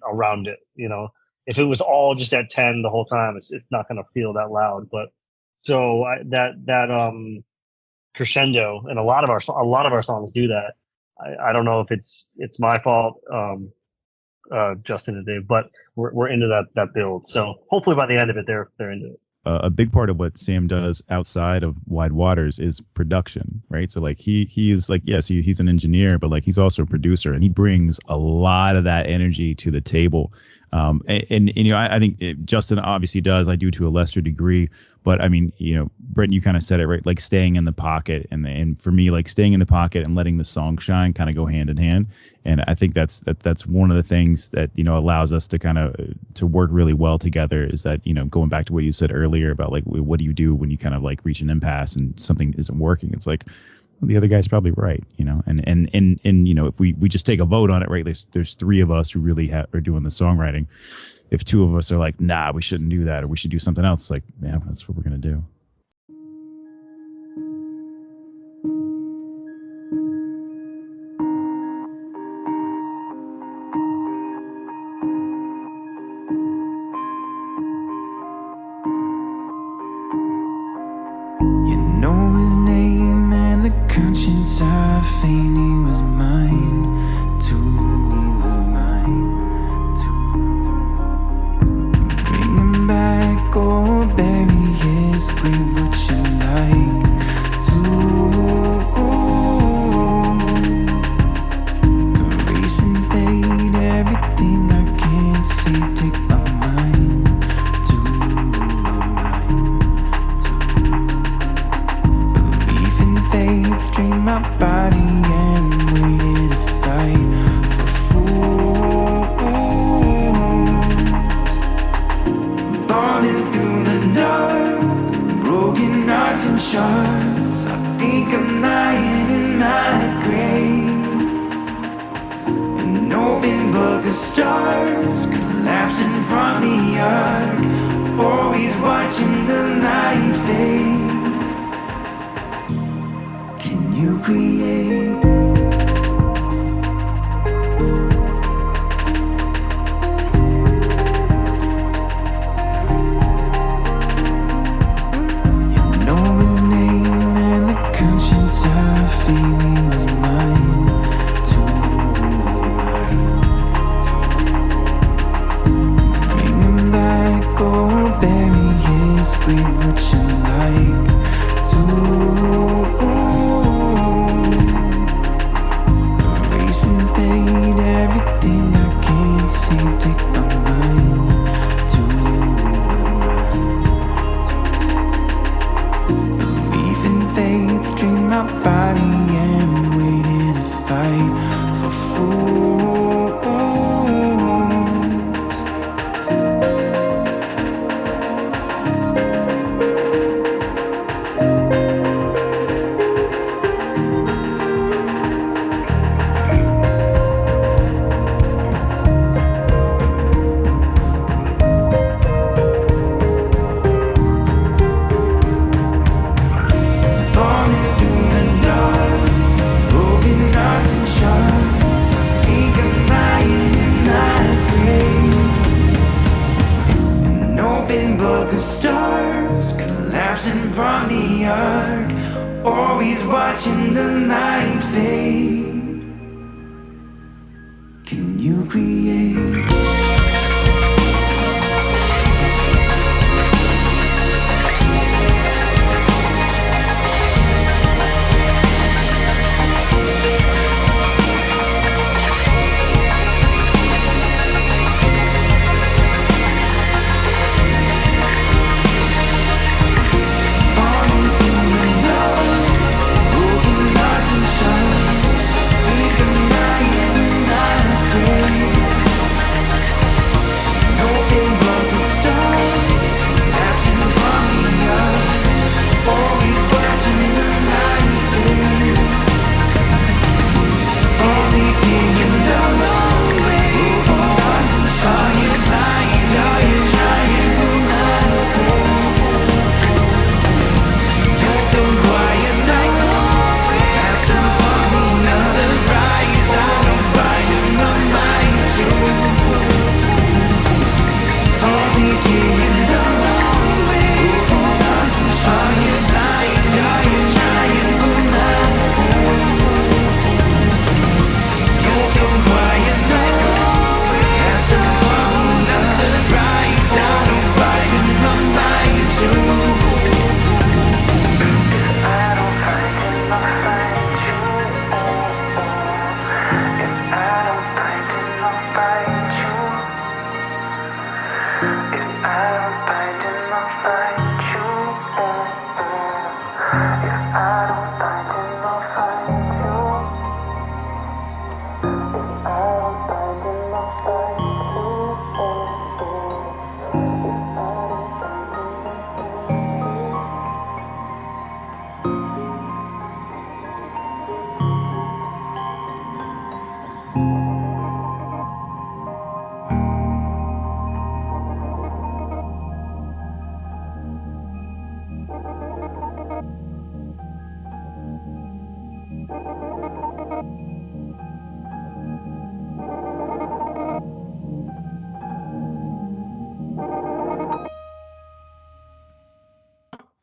around it. You know, if it was all just at 10 the whole time, it's not going to feel that loud. But so that crescendo, and a lot of our songs do that. I don't know if it's my fault. Justin and Dave, but we're into that build. So hopefully by the end of it, they're into it. A big part of what Sam does outside of Wide Waters is production, right? So like he is like, yes, he's an engineer, but like he's also a producer, and he brings a lot of that energy to the table. And you know, I think Justin obviously does. I do to a lesser degree, but I mean, you know, Brent, you kind of said it right, like staying in the pocket, and for me, like staying in the pocket and letting the song shine kind of go hand in hand. And I think that's one of the things that, you know, allows us to kind of to work really well together, is that, you know, going back to what you said earlier about like, what do you do when you kind of like reach an impasse and something isn't working? It's like, well, the other guy's probably right, you know, and you know, if we just take a vote on it, right, there's three of us who really are doing the songwriting. If two of us are like, nah, we shouldn't do that, or we should do something else, like, yeah, that's what we're gonna do. You know his name and the conscience I feign he was mine too. Bring him back or bury his grave, would you like to? Erase and fade everything I can't see, take my mind to. Belief and faith drain my body and waited to fight for fools. Falling through the dark, broken hearts and shards. I think I'm lying in my grave, an open book of stars collapsing from the arc, always watching the light fade. Can you create? You know his name and the conscience I feel he was mine too. Bring him back or bury his grave, would you like to? Erase and fade everything I can't see, take my mind to. Belief and faith drain my body and waiting to fight for fools. Falling through the dark, broken hearts and shards. I think I'm lying in my grave, an open book of stars collapsing from the arc, always watching the light fade. Can you create? Broken hearts and shards, think I'm lying in my grave,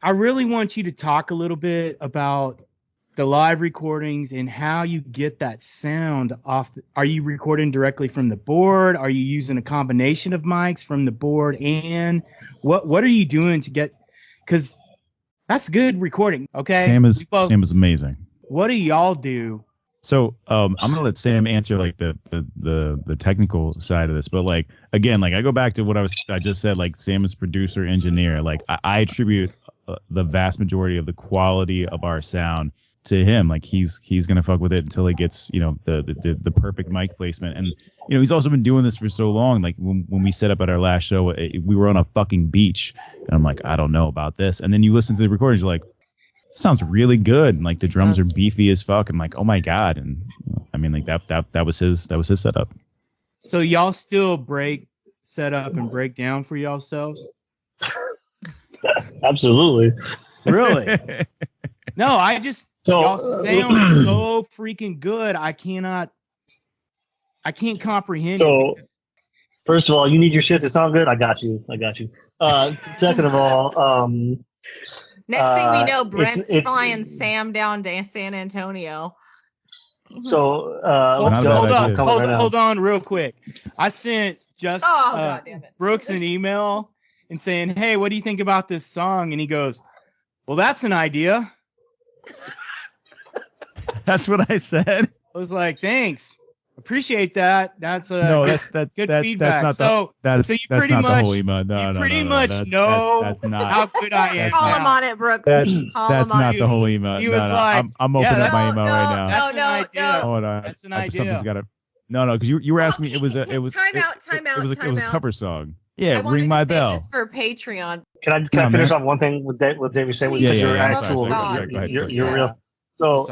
I really want you to talk a little bit about the live recordings and how you get that sound off. Are you recording directly from the board? Are you using a combination of mics from the board? And what are you doing to get, because that's good recording. Okay. Sam is amazing. What do y'all do? So I'm gonna let Sam answer like the technical side of this, but like again, like I go back to what I just said, like Sam is producer, engineer. Like I attribute the vast majority of the quality of our sound to him. Like he's gonna fuck with it until he gets, you know, the perfect mic placement. And you know, he's also been doing this for so long. Like when we set up at our last show, we were on a fucking beach, and I'm like, I don't know about this. And then you listen to the recordings, you're like, sounds really good, and like the drums are beefy as fuck, and like, oh my god. And I mean, like that was his setup. So y'all still set up and break down for yourselves? Absolutely. Really? No, y'all sound so freaking good. I can't comprehend it. First of all, you need your shit to sound good. I got you. Second of all, next thing we know, Brent's flying Sam down to San Antonio. So let's go. Hold on real quick. I sent Brooks an email and saying, hey, what do you think about this song? And he goes, well, that's an idea. That's what I said. I was like, thanks. Appreciate that. That's good feedback. That's not the whole email. No, you pretty much know how good I am. Call him on it, Brooks. That's not the whole email. He was like, I'm opening up my email right now. No. Hold on. That's an idea. Something's got to. No, because you were asking me. It was time out. It was a cover song. Yeah, Ring My Bell. This for Patreon. Can I finish on one thing with David saying? You're real. So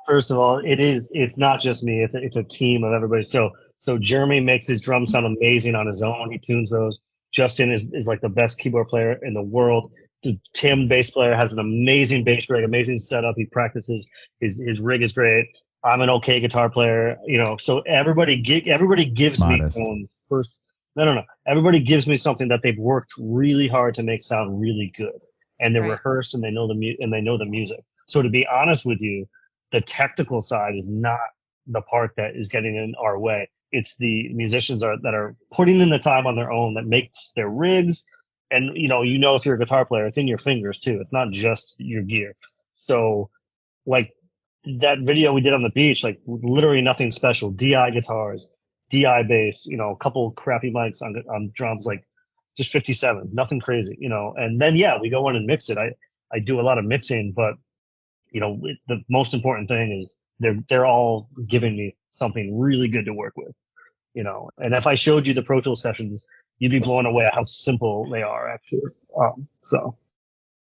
first of all, it's not just me. It's a team of everybody. So Jeremy makes his drums sound amazing on his own. He tunes those. Justin is like the best keyboard player in the world. Tim, bass player, has an amazing bass rig, amazing setup. He practices. His rig is great. I'm an okay guitar player, you know. So everybody gives me tones first. No. Everybody gives me something that they've worked really hard to make sound really good, and they're rehearsed and they know the music. So to be honest with you, the technical side is not the part that is getting in our way. It's the musicians that are putting in the time on their own that makes their rigs. And, you know, if you're a guitar player, it's in your fingers too. It's not just your gear. So like that video we did on the beach, like literally nothing special. DI guitars, DI bass, you know, a couple crappy mics on drums, like just 57s, nothing crazy, you know. And then, we go in and mix it. I do a lot of mixing, but you know, the most important thing is they're all giving me something really good to work with, you know. And if I showed you the Pro Tools sessions, you'd be blown away at how simple they are, actually. So,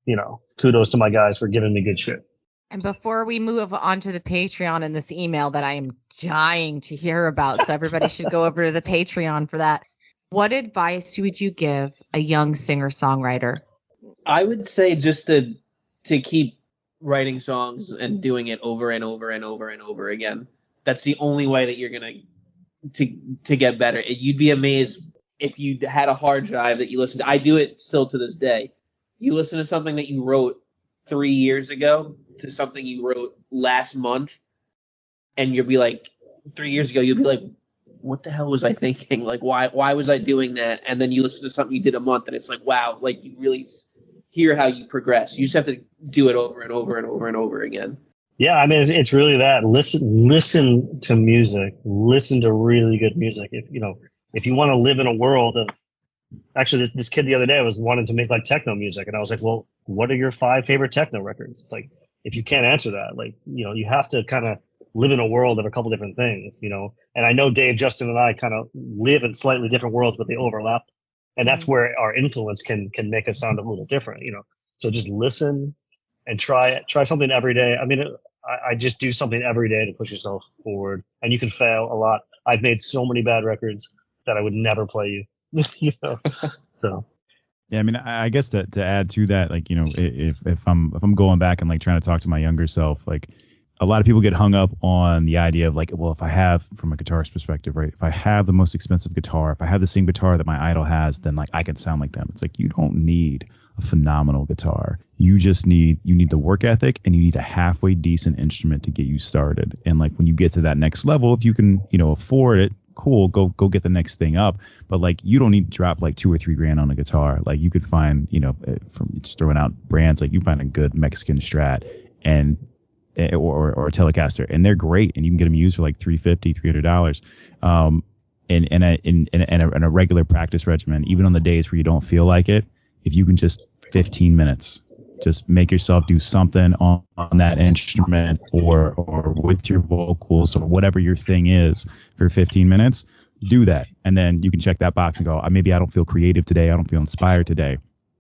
you know, kudos to my guys for giving me good shit. And before we move on to the Patreon and this email that I am dying to hear about, so everybody should go over to the Patreon for that. What advice would you give a young singer-songwriter? I would say just to keep writing songs and doing it over and over and over and over again. That's the only way that you're gonna to get better. You'd be amazed if you had a hard drive that you listened to. I do it still to this day. You listen to something that you wrote 3 years ago to something you wrote last month, and you'll be like, 3 years ago, you'll be like, what the hell was I thinking? Like, why was I doing that? And then you listen to something you did a month, and it's like, wow, like you really hear how you progress. You just have to do it over and over and over and over again. Yeah, I mean, it's really that. Listen to music. Listen to really good music. If you want to live in a world of, actually, this kid the other day was wanting to make like techno music, and I was like, well, what are your 5 favorite techno records? It's like, if you can't answer that, like, you know, you have to kind of live in a world of a couple different things, you know. And I know Dave, Justin, and I kind of live in slightly different worlds, but they overlap. And that's where our influence can make us sound a little different, you know. So just listen and try something every day. I mean, I just do something every day to push yourself forward, and you can fail a lot. I've made so many bad records that I would never play you, you know. So. Yeah, I mean, I guess to add to that, like, you know, if I'm going back and like trying to talk to my younger self, like a lot of people get hung up on the idea of like, well, if I have, from a guitarist perspective, right, if I have the most expensive guitar, if I have the same guitar that my idol has, then like I can sound like them. It's like, you don't need a phenomenal guitar. You need the work ethic, and you need a halfway decent instrument to get you started. And like when you get to that next level, if you can, afford it, cool, go get the next thing up. But like you don't need to drop like $2 or $3 grand on a guitar. Like you could find, from just throwing out brands, like you find a good Mexican Strat or a Telecaster, and they're great, and you can get them used for like $350, $300. In a regular practice regimen, even on the days where you don't feel like it, if you can just 15 minutes, just make yourself do something on that instrument or with your vocals or whatever your thing is for 15 minutes, do that. And then you can check that box and go, maybe I don't feel creative today. I don't feel inspired today,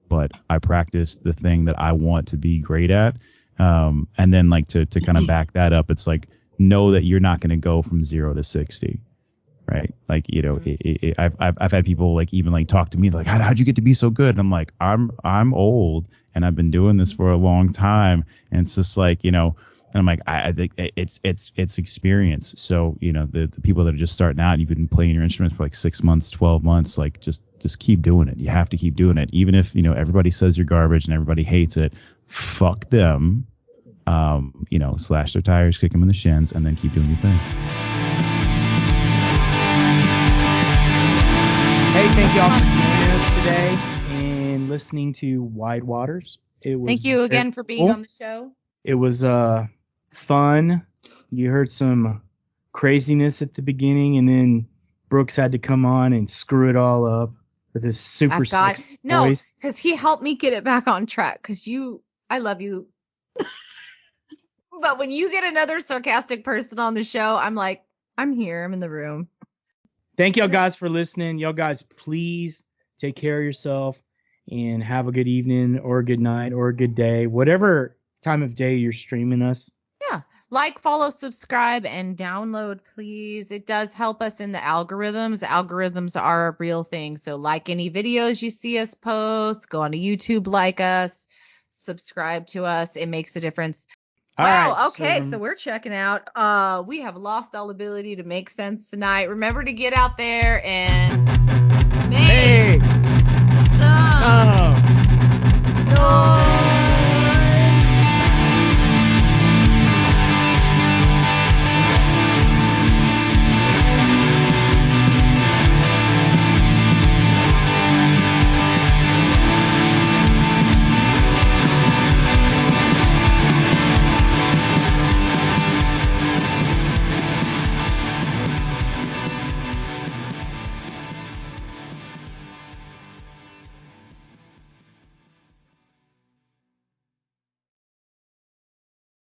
but I practiced the thing that I want to be great at. And then like to kind of back that up, it's like, know that you're not going to go from 0 to 60. Right. Like, I've had people like even like talk to me like, how'd you get to be so good? And I'm like, I'm old and I've been doing this for a long time. And it's just like, and I'm like, I think it's experience. So, the people that are just starting out, you've been playing your instruments for like 6 months, 12 months, like just keep doing it. You have to keep doing it. Even if, everybody says you're garbage and everybody hates it, fuck them. Slash their tires, kick them in the shins, and then keep doing your thing. Hey, thank y'all for joining us today and listening to Wide Waters. Thank you again for being on the show. It was fun. You heard some craziness at the beginning, and then Brooks had to come on and screw it all up with his super sexy voice. Because he helped me get it back on track. Because I love you. But when you get another sarcastic person on the show, I'm like, I'm here. I'm in the room. Thank y'all guys for listening. Y'all guys, please take care of yourself and have a good evening or a good night or a good day, whatever time of day you're streaming us. Yeah. Like, follow, subscribe, and download, please. It does help us in the algorithms. Algorithms are a real thing. So like any videos you see us post, go on to YouTube, like us, subscribe to us. It makes a difference. Wow. Right, okay. So we're checking out. We have lost all ability to make sense tonight. Remember to get out there and make some noise.